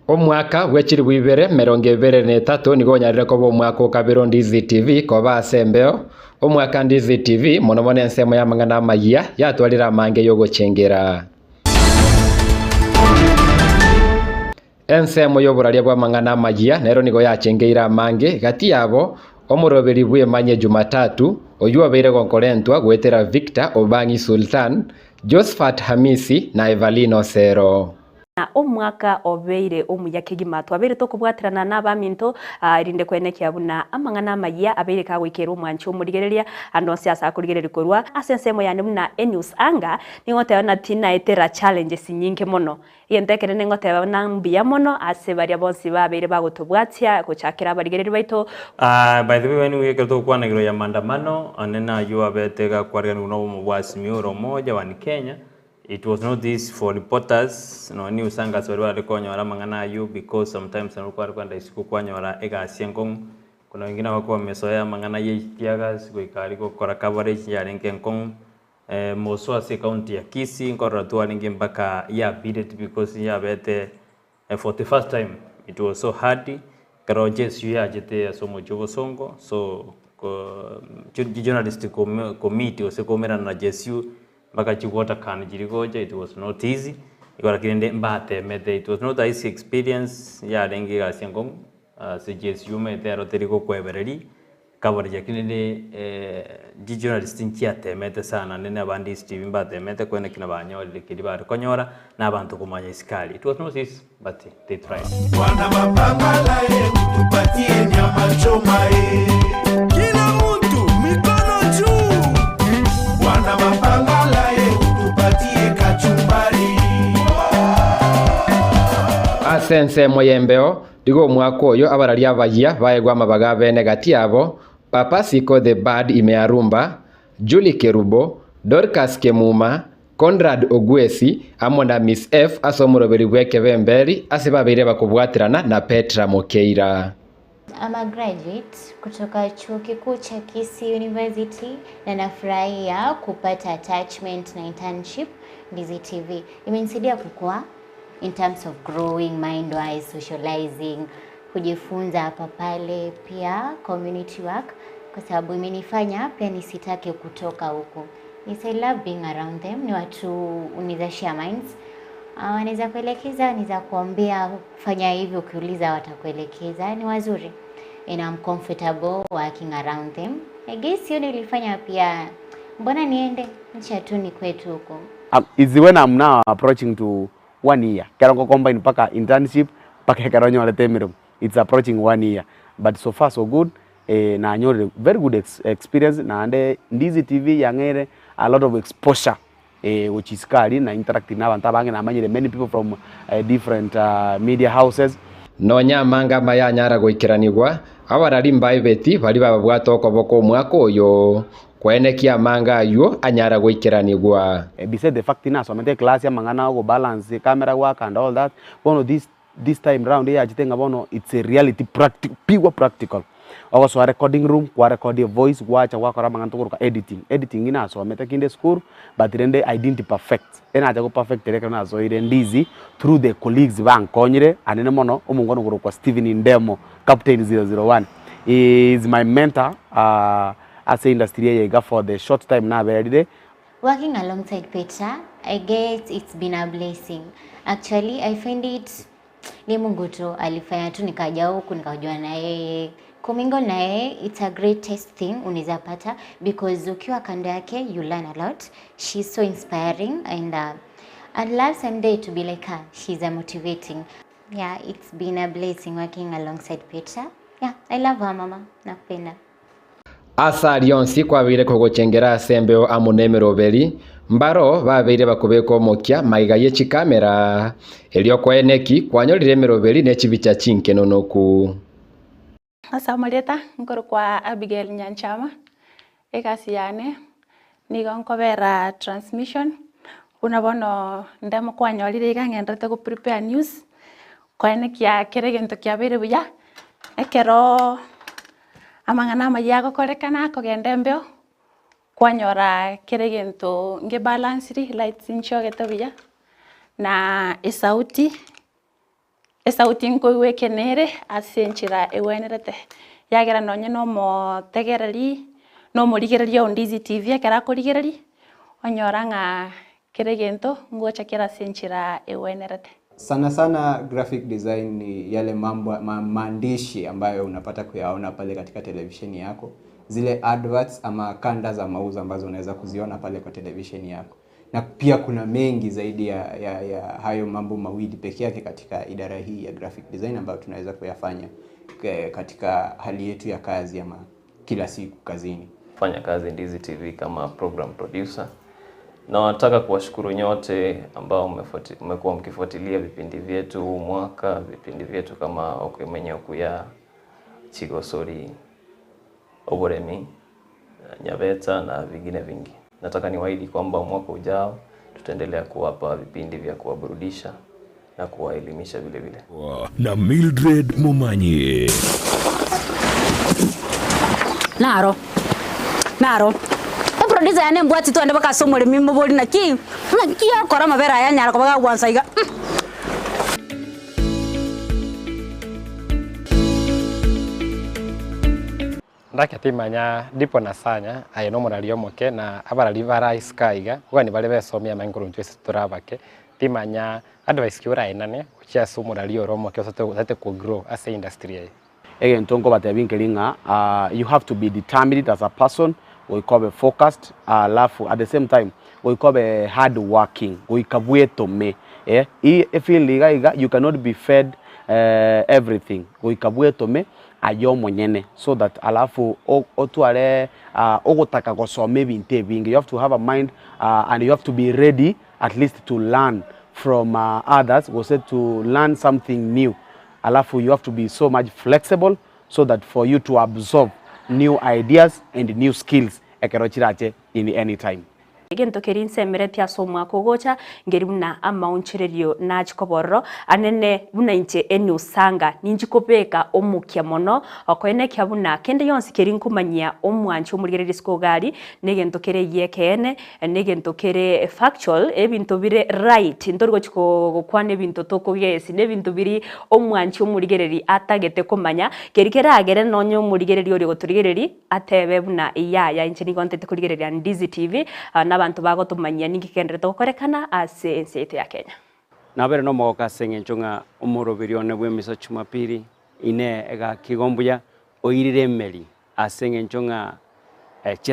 Omwaka wechiri wibere 2023 nigo nyarire ko omwaka kabiro Ndizi TV ko basembeo omwaka Ndizi TV monomone ensemo ya mangana AMAYIA yatwalira mange yogochengera ensemo yoburaria bwa mangana AMAYIA nero nigo yachengeira mange gati yabo omuroberi bwe manye Jumatatu oyuwa beire gonkorentwa gwetera Victor Obangi Sultan Josephat Hamisi na Evalino Sero. na omwaka obeire omuya kigima twabeire tokubwatirana n'abaminto irinde kwenekia buna amang'ana AMAYIA abeire kagwikera omwanchi omurigereria ando siasa kurigereria korwa asensemo yane buna news anga ningote na tina etera challenges nyingi mono yentekere ningote na mbia mono ase baria bonsi babeire bagotubwatia guchakira barigereria baito. By the way, when we get to kwanagiro ya maandamano anena yu abetega kwarigana kuno mubwasi miuro moja wa Kenya. It was not this for reporters, no news angas wale walikuwa mang'ana yu because sometimes walikuwa kwenda isiku kwanyora ega siengong. Kuna wengine wako wamesoea mang'ana yekiagas kuikari kukora coverage ya Renkong. Moswa si county ya Kisii nkora tuwa lingi mpaka ya bidet because ya bete for the first time it was so hard. Karo jesu ya jete somo jogo songo so journalistic committee ose komera na jesu mpaka chigota kan jirigoja. It was not easy ikora kirende mbate mete it was not an easy experience ya lengi ga siengong se jesu mete roteriko kwebereri coverage kinende journalistic kiate mete sana nene abandi Steve mbate mete kwene kina banyole kiriba konyora na abantu kumanya iskali. It was not easy but they tried. Wana mapangala utupatie nyama choma kila mtu mikono juu. Wana mapangala utupatie kachumbari. Asense moyembeo digo mwako yo abararia AMAYIA baegwa mabaga bene gati abo Papa Siko the Bad imearumba Julie Kerubo Dorcas Kemuma Conrad Ogwesi amona Miss F asomuroberi bweke bemberi asibabeire bakubwatirana na Petra Mokeira. I'm a graduate kutoka chuo kikuu cha Kisii University na nafurahia kupata attachment na internship Ndizi TV. Imenisaidia kukua in terms of growing mind wise, socializing, kujifunza hapa pale, pia community work kwa sababu imenifanya pia nisitake kutoka huko. Yes, I love being around them. Ni watu uniza share minds. Wanaweza kuelekeza, wanaweza kuambia kufanya hivi, ukiuliza watakuelekeza. Ni wazuri. And I'm comfortable working around them. I guess hiyo nilifanya pia mbona niende ncha tu ni kwetu huko. It's when I'm now approaching to 1 year. Karongo combine paka internship paka karonyo waletemero. It's approaching 1 year. But so far so good. Na nyore very good experience na ande Ndizi TV yangere a lot of exposure which is kali na interacting na abantu abange na manyire many people from different media houses. No nyamanga maya nyara goikiranigwa abarari mbaibeti bari bababwata okoboko mwako oyo kwenekia manga yo anyara goikiranigwa. Beside the fact ina so mente class ya mangana go balance camera work and all that. Bono this time round here ajitenga bono it's a reality pure practical. Also a recording room, kwa record your voice, wacha wakora manganto kwa editing ina so mete kinde school but rende identity perfect. Ena ajago perfect teleka na so ire Ndizi through the colleagues bang konyire anene mono omungono guru kwa Steven Ndemo Captain 001 is my mentor as a industry yega for the short time na very day. Working alongside Petra, I guess it's been a blessing. Actually, I find it ni Mungu tu alifanya tu nikaja huku nikajua na yeye. Kumingo na yeye, it's a great test thing unaweza pata because ukiwa kando yake you learn a lot. She's so inspiring and I'd love someday to be like her. She's a motivating. Yeah, it's been a blessing working alongside Petra. Yeah, I love her mama. Nakupenda. Asari onsi kwabire kugochengera sembeo amunemero beri mbaro babeire bakubeko mokia maiga yechi kamera elio kweneki kwanyorire meroberi nechibicha chinkeno noku. Asamalieta nkoro kwa Abigail Nyanchama ekasiane nigo nkobera transmission unabono ndemo kwanyolire igangendete go prepare news kwenekia keregento kiabere buya ekero amang'ana AMAYIA gokorekana kogenda mbeo kwanyora keregento nge balance lights inchogete buya na esauti nkoiwe kenere asenchira ewenerete yagera nonye no mo tegereri no murigereria Ndizi TV ekera kurigereri onyora nga keregento ngocha kera senchira ewenerete. Sana sana graphic design ni yale mambo maandishi ambayo unapata kuyaona pale katika televisheni yako, zile adverts ama kanda za mauzo ambazo unaweza kuziona pale kwa televisheni yako. na pia kuna mengi zaidi ya hayo mambo mawili peke yake katika idara hii ya graphic design ambayo tunaweza kuyafanya katika hali yetu ya kazi ama kila siku kazini. Fanya kazi Ndizi TV kama program producer. Na nataka kuwashukuru nyote ambao mmekuwa mkifuatilia vipindi vyetu mwaka, vipindi vyetu kama Okuya, Chigosori, Oboremi, Nyabeta na vingine vingi. Nataka niwaahidi kwamba mwaka ujao tutaendelea kuwapa vipindi vya kuwaburudisha na kuwaelimisha vile vile. Na Mildred Momanyi. Naro. Producer yane mbwati tu ande baka somo le mimbo boli na ki akora mabera ya nyara ko baka gwansa iga. Ndake timanya ndipo nasanya ayeno murario moke na abarali bara iskaiga kwani bale besomia manguru ntwese turabake timanya advice kiura inane ukia somo murario romo ke sote ku grow as a industry. Again tongo batevinkelinga you have to be determined as a person. We call it focused, alafu at the same time we call it hard working. We kabwe to me. If you cannot be fed everything. We kabwe to me ayo mwenyene so that alafu otuale ogotaka gosome binte bingi. You have to have a mind and you have to be ready at least to learn from others. We said to learn something new. Alafu you have to be so much flexible so that for you to absorb new ideas and new skills ekerochirache in any time. Gento kerinse meretia somwa kogocha ngeri buna amaunchirerio na chikoborro anene buna inche enusanga ninjikopeka omukia mono okoene kya buna kende yonsi kerinkumanyia omwanchi omurigereri skogari negento kere yekene negento kere factual ebinto bire right ndorgo chiko kwane binto toko yes nebinto biri omwanchi omurigereri atagete komanya kerikera agere nonyo omurigereri ori goturigereri atebe buna iyaya inche ni content kurigereri Ndizi TV abantu bagotumanyia ningikendere gukorekana ase ensi yetu ya Kenya. Nabere no moka sengenchunga umurobiri one bwe misa Jumapili ine ega kigombuya oirire meri asengenchunga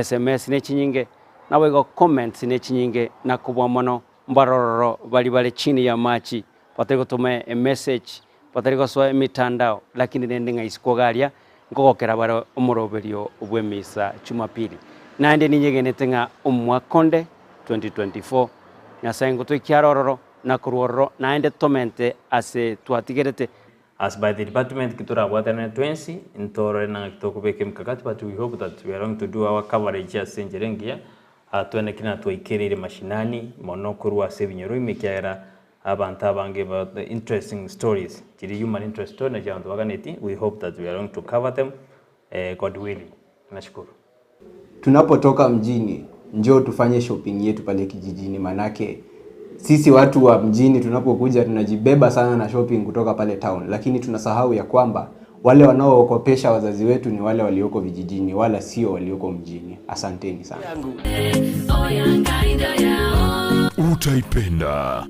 SMS ne chinyinge nawe go comments ne chinyinge nakubwa mono mbarororo bali chini ya machi patego tume a message patego so mitandao lakini ndenga isikogalia ngokera baro umurobiri obwe misa Jumapili nande ninyegenete nga umwakonde 2024 nyasayengo to kiarororo na kurororo naende tomente ase tuatigerete as by the department kitura bwatana 20 intoro na kitokubeke mkakati, but we hope that we are going to do our coverage ya senjerengia atwene kina twaikirire mashinani mono kurwa sebinyoro imekiara abantu abange about the interesting stories kiri human interest story na janto waganeti. We hope that we are going to cover them God willing. Nashukuru. Tunapotoka mjini njoo tufanye shopping yetu pale kijijini, manake sisi watu wa mjini tunapokuja tunajibeba sana na shopping kutoka pale town, lakini tunasahau ya kwamba wale wanaookopesha wazazi wetu ni wale walioko vijijini wala sio walioko mjini. Asanteni sana. Utaipenda.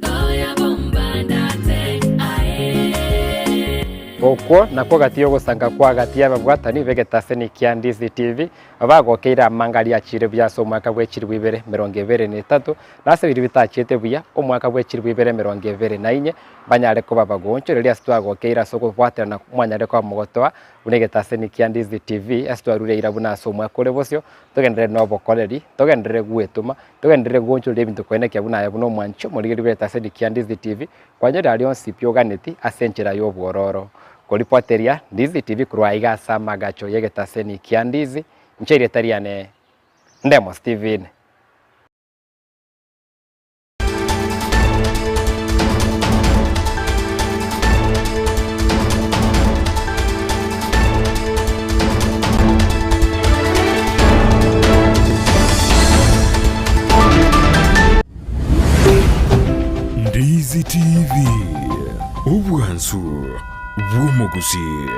Oko nako gatio gusanga kwa gatia babwatani vegetaseni kia Ndizi TV abagokeira mangali achire bya so mwaka gwechiri bibere 2023 nase biri bitachete buya omwaka gwechiri bibere 2024 banyare ko babagoncho riri asitwagokeira so kubwatana na mwanyare kwa mugotoa unegetaseni kia Ndizi TV asitwarure irabuna so mwaka kore bosio togendere no bokoleri togendere gwetuma togendere goncho lebintu kwene kia buna yabuno mwancho muri betaseni kia Ndizi TV kwanyere alion sipio ganeti asenchera yo bwororo Kolipoteria Ndizi TV kurwaiga sama gacho yegetaseni kia Ndizi mchere tariane Ndemo Steven. Ndizi TV ubwansu bw'umuguzi.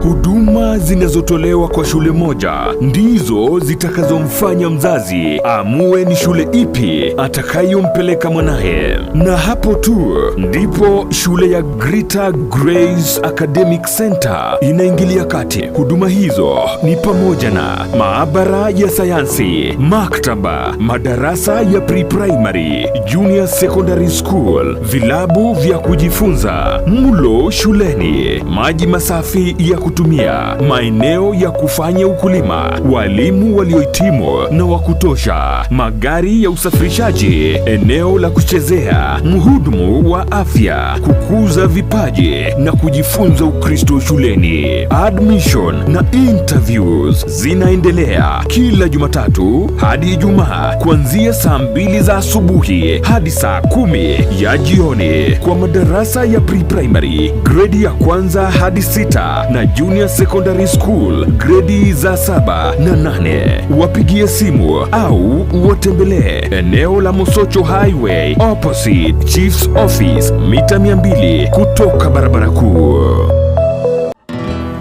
Huduma Gharama zinazotolewa kwa shule moja ndizo zitakazomfanya mzazi amue ni shule ipi atakayompeleka mwanae. Na hapo tu ndipo shule ya Greater Grace Academic Center inaingilia kati. Huduma hizo ni pamoja na maabara ya sayansi, maktaba, madarasa ya pre-primary, junior secondary school, vilabu vya kujifunza, mlo shuleni, maji masafi ya kutumia, maeneo ya kufanya ukulima, walimu waliohitimu na wa kutosha, magari ya usafirishaji, eneo la kuchezea, mhudumu wa afya, kukuza vipaji na kujifunza Ukristo shuleni. Admission na interviews zinaendelea kila Jumatatu hadi Ijumaa kuanzia saa 2 za asubuhi hadi saa 10 ya jioni kwa madarasa ya pre-primary, grade ya kwanza hadi 6 na junior secondary school grade za 7 na 8. Wapigie simu au watembelee eneo la Mosocho Highway opposite Chief's Office, mita 200 kutoka barabara kuu.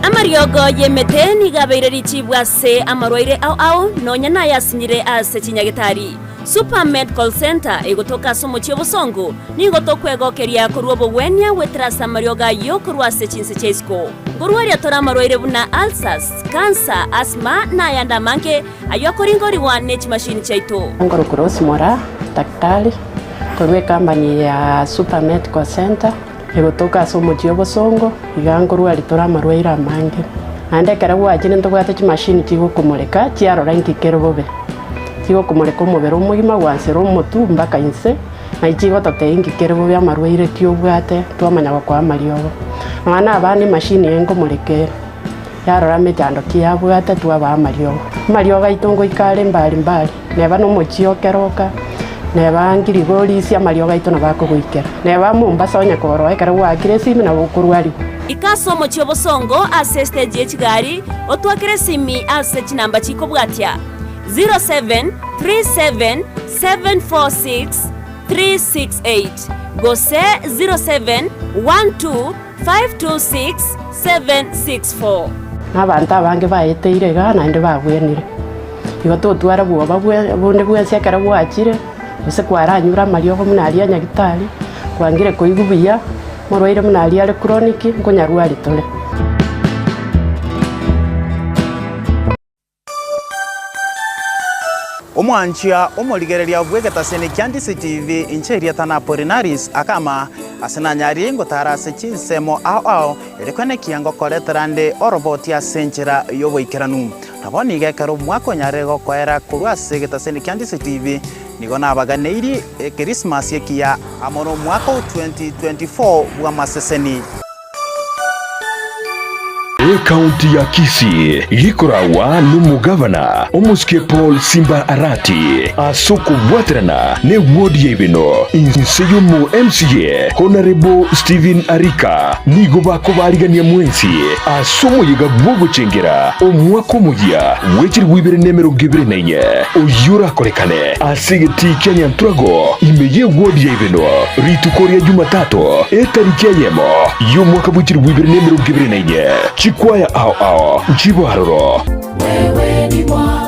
Amariogo yemeteni gabeire richibwa se amarwaire au nonya na yasinyire ase chinyagitari. Super Medical Center igotoka somo chiobosongo nigotokwegookeria korwa bogwenia wetrasa marioga yokorwa se chinse chesko gorwaria tora marwaire buna ulcers, cancer, asthma na yanda manke ayokoringoriwa nechi machine chaito ngoro cross mora daktari korwe company ya Super Medical Center igotoka somo chiobosongo igangorwa ritora marwaire amange ande karagwa achine ntogwate chi machine chigokomoreka chiarora nkikero bobe tigo kumureka umubiri umugima gwansira umutu mpaka inse na ichigo toteingi kerebo bya marwaire tiobwate twamanya kwa mariogo mwana abane machine yengo murekera yarora metando kiabwate twaba mariogo itongo ikale mbali neba no mochiokeroka neba ngirigori cia mariogo itona bakugwikera neba Mombasa onya koro ekara gwakire simi na bukurwari ikasomo chiobosongo ase stage echigari otwakire simi ase chinamba chikobwatia 0737746368 gose 0712526764 abantu abange baeteire gana ndi bagwenire igo tutwara bwoba bunde bwese kara bwachire use kwaranyura mariogo munaria nyagitari kwangire koigubuya morwaire munaria ale chronic nkonyarwari tole. Omwanchia omoligereria bwegetasene kya Ndizi TV incheria tana Polinaris akama asena nyari ngotara sechinsemo ao elekwane kiango koletrande oroboti ya senchera yoboikeranu naboni gekero mwako nyarego kwera kurwa segetasene kya Ndizi TV nigona abaganiri Christmas yekia amono mwako 2024 bwa maseseni. Kaunti ya Kisii yikorawa n'umugavana Omuske Paul Simba Arati asoko bwatrana ne ward yebino inseyumu MCA Honorable Stephen Arika nigo bako barigania mwensi asomo yiga bwogo chengera omwako mugia wechiri wibere nemero gebere nenye oyura korekane asegeti Kenya Ntrago imeye ward yebino ritu korea Jumatatu etariki EYEMO yomwaka bwechiri wibere nemero gebere nenye Chikwaya ao uchibaroro wewe ni mwamba.